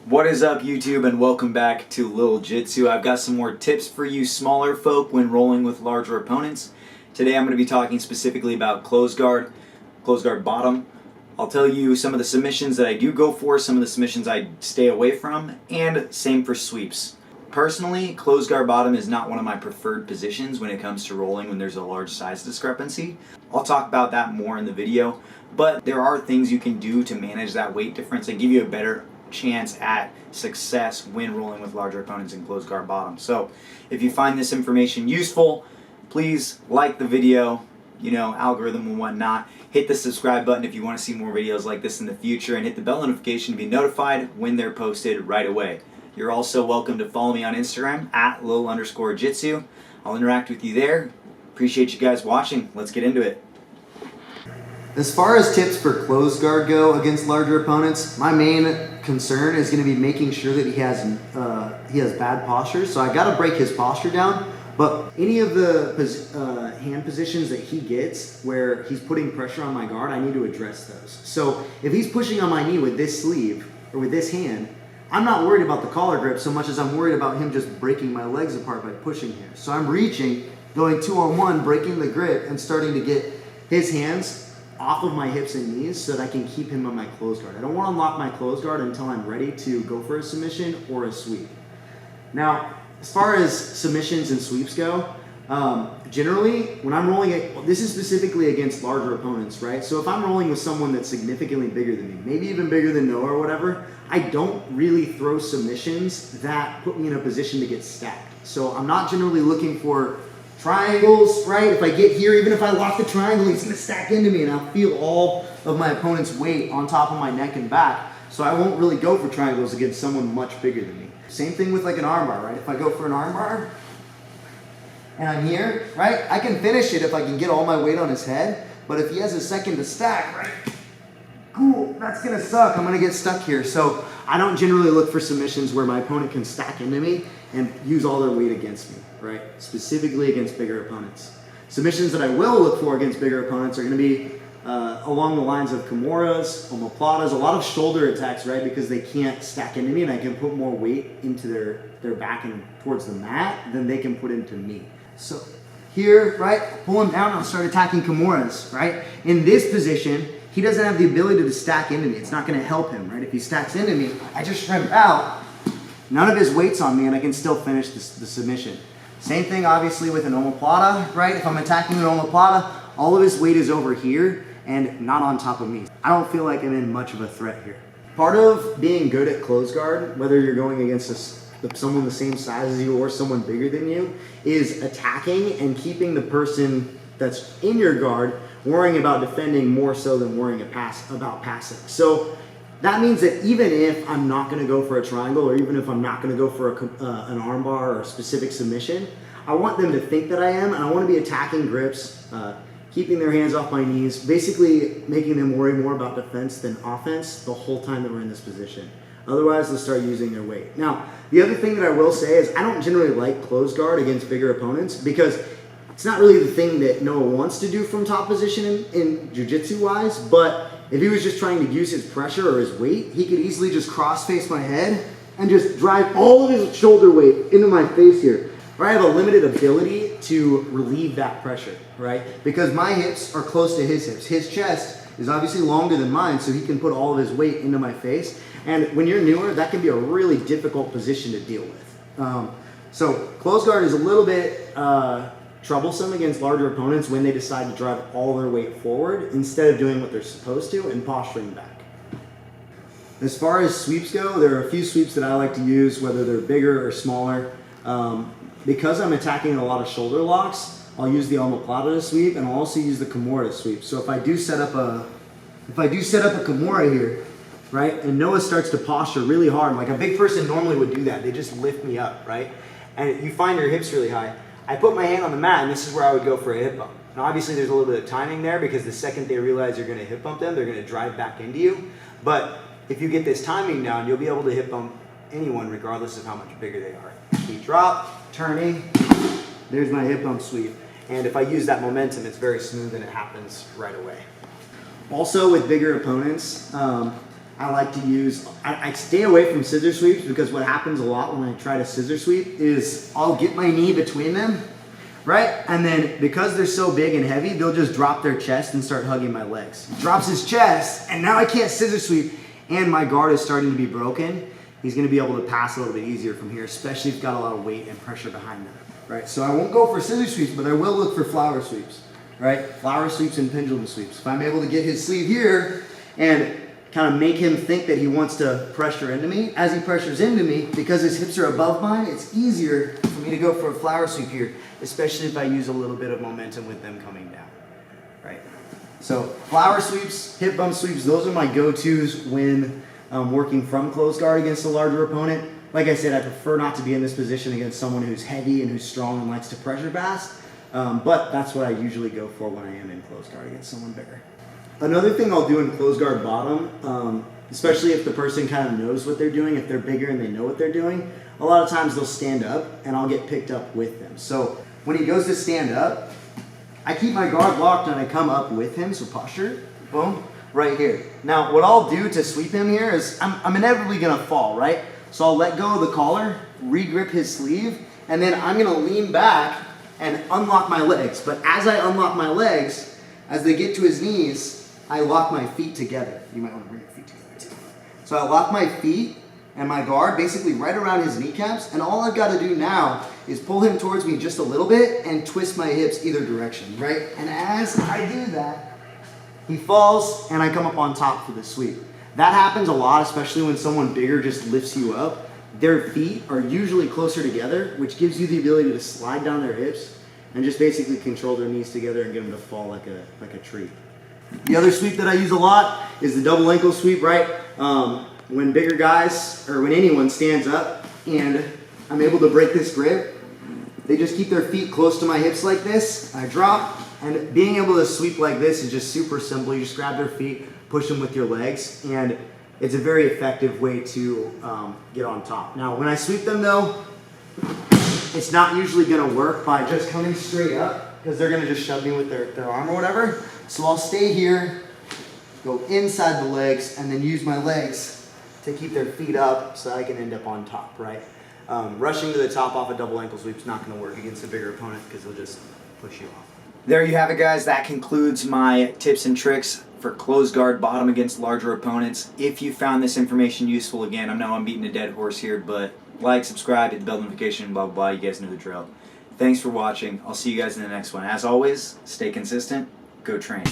What is up, YouTube, and welcome back to Lil Jitsu. I've got some more tips for you smaller folk when rolling with larger opponents. Today I'm going to be talking specifically about close guard bottom. I'll tell you some of the submissions that I do go for, some of the submissions I stay away from, and same for sweeps. Personally, close guard bottom is not one of my preferred positions when it comes to rolling when there's a large size discrepancy. I'll talk about that more in the video, but there are things you can do to manage that weight difference and give you a better chance at success when rolling with larger opponents in close guard bottom. So if you find this information useful, please like the video, algorithm and whatnot. Hit the subscribe button if you want to see more videos like this in the future, and hit the bell notification to be notified when they're posted right away. You're also welcome to follow me on Instagram at lil_jitsu. I'll interact with you there. Appreciate you guys watching. Let's get into it. As far as tips for close guard go against larger opponents, my main concern is going to be making sure that he has bad posture. So I got to break his posture down. But any of the hand positions that he gets where he's putting pressure on my guard, I need to address those. So if he's pushing on my knee with this sleeve or with this hand, I'm not worried about the collar grip so much as I'm worried about him just breaking my legs apart by pushing here. So I'm reaching, going 2-on-1, breaking the grip, and starting to get his hands off of my hips and knees so that I can keep him on my close guard. I don't want to unlock my close guard until I'm ready to go for a submission or a sweep. Now, as far as submissions and sweeps go, generally when I'm rolling it, this is specifically against larger opponents, right? So if I'm rolling with someone that's significantly bigger than me, maybe even bigger than Noah or whatever, I don't really throw submissions that put me in a position to get stacked. So I'm not generally looking for triangles, right? If I get here, even if I lock the triangle, he's gonna stack into me and I'll feel all of my opponent's weight on top of my neck and back. So I won't really go for triangles against someone much bigger than me. Same thing with like an armbar, right? If I go for an armbar and I'm here, right? I can finish it if I can get all my weight on his head, but if he has a second to stack, right? Cool, that's gonna suck. I'm gonna get stuck here. So I don't generally look for submissions where my opponent can stack into me and use all their weight against me, right? Specifically against bigger opponents. Submissions that I will look for against bigger opponents are gonna be along the lines of Kimuras, omoplatas, a lot of shoulder attacks, right? Because they can't stack into me and I can put more weight into their back and towards the mat than they can put into me. So here, right, pull him down and I'll start attacking Kimuras, right? In this position, he doesn't have the ability to stack into me. It's not gonna help him, right? If he stacks into me, I just shrimp out, none of his weight's on me and I can still finish the submission. Same thing obviously with an omoplata, right? If I'm attacking an omoplata, all of his weight is over here and not on top of me. I don't feel like I'm in much of a threat here. Part of being good at close guard, whether you're going against someone the same size as you or someone bigger than you, is attacking and keeping the person that's in your guard worrying about defending more so than worrying about passing. So that means that even if I'm not going to go for a triangle or even if I'm not going to go for an armbar or a specific submission, I want them to think that I am, and I want to be attacking grips, keeping their hands off my knees, basically making them worry more about defense than offense the whole time that we're in this position. Otherwise, they'll start using their weight. Now, the other thing that I will say is I don't generally like close guard against bigger opponents because it's not really the thing that Noah wants to do from top position in jiu-jitsu wise, but if he was just trying to use his pressure or his weight, he could easily just cross-face my head and just drive all of his shoulder weight into my face here. I have a limited ability to relieve that pressure, right? Because my hips are close to his hips. His chest is obviously longer than mine, so he can put all of his weight into my face. And when you're newer, that can be a really difficult position to deal with. So close guard is a little bit troublesome against larger opponents when they decide to drive all their weight forward instead of doing what they're supposed to and posturing back. As far as sweeps go, there are a few sweeps that I like to use, whether they're bigger or smaller. Because I'm attacking a lot of shoulder locks, I'll use the omoplata to sweep, and I'll also use the Kimura to sweep. So if I do set up a Kimura here, right, and Noah starts to posture really hard, like a big person normally would do that. They just lift me up, right? And you find your hips really high. I put my hand on the mat, and this is where I would go for a hip bump. Now, obviously, there's a little bit of timing there because the second they realize you're going to hip bump them, they're going to drive back into you. But if you get this timing down, you'll be able to hip bump anyone regardless of how much bigger they are. Key drop, turning, there's my hip bump sweep. And if I use that momentum, it's very smooth and it happens right away. Also with bigger opponents, I like to use, I stay away from scissor sweeps because what happens a lot when I try to scissor sweep is I'll get my knee between them, right? And then because they're so big and heavy, they'll just drop their chest and start hugging my legs. He drops his chest, and now I can't scissor sweep, and my guard is starting to be broken. He's gonna be able to pass a little bit easier from here, especially if he's got a lot of weight and pressure behind him, right? So I won't go for scissor sweeps, but I will look for flower sweeps, right? Flower sweeps and pendulum sweeps. If I'm able to get his sleeve here and kind of make him think that he wants to pressure into me, as he pressures into me, because his hips are above mine, it's easier for me to go for a flower sweep here, especially if I use a little bit of momentum with them coming down, right? So flower sweeps, hip bump sweeps, those are my go-tos when working from close guard against a larger opponent. Like I said, I prefer not to be in this position against someone who's heavy and who's strong and likes to pressure fast, but that's what I usually go for when I am in close guard against someone bigger. Another thing I'll do in close guard bottom, especially if the person kind of knows what they're doing, if they're bigger and they know what they're doing, a lot of times they'll stand up and I'll get picked up with them. So when he goes to stand up, I keep my guard locked and I come up with him, so posture, boom, right here. Now what I'll do to sweep him here is I'm inevitably gonna fall, right? So I'll let go of the collar, re-grip his sleeve, and then I'm gonna lean back and unlock my legs. But as I unlock my legs, as they get to his knees, I lock my feet together. You might want to bring your feet together too. So I lock my feet and my guard basically right around his kneecaps, and all I've got to do now is pull him towards me just a little bit and twist my hips either direction, right? And as I do that, he falls and I come up on top for the sweep. That happens a lot, especially when someone bigger just lifts you up. Their feet are usually closer together, which gives you the ability to slide down their hips and just basically control their knees together and get them to fall like a tree. The other sweep that I use a lot is the double ankle sweep, right? When bigger guys, or when anyone stands up and I'm able to break this grip, they just keep their feet close to my hips like this, I drop, and being able to sweep like this is just super simple. You just grab their feet, push them with your legs, and it's a very effective way to get on top. Now, when I sweep them though, it's not usually gonna work by just coming straight up, because they're gonna just shove me with their arm or whatever. So I'll stay here, go inside the legs, and then use my legs to keep their feet up so I can end up on top, right? Rushing to the top off a double ankle sweep is not gonna work against a bigger opponent because they'll just push you off. There you have it, guys. That concludes my tips and tricks for close guard bottom against larger opponents. If you found this information useful, again, I know I'm beating a dead horse here, but like, subscribe, hit the bell notification, blah, blah, blah. You guys know the drill. Thanks for watching. I'll see you guys in the next one. As always, stay consistent. Go train.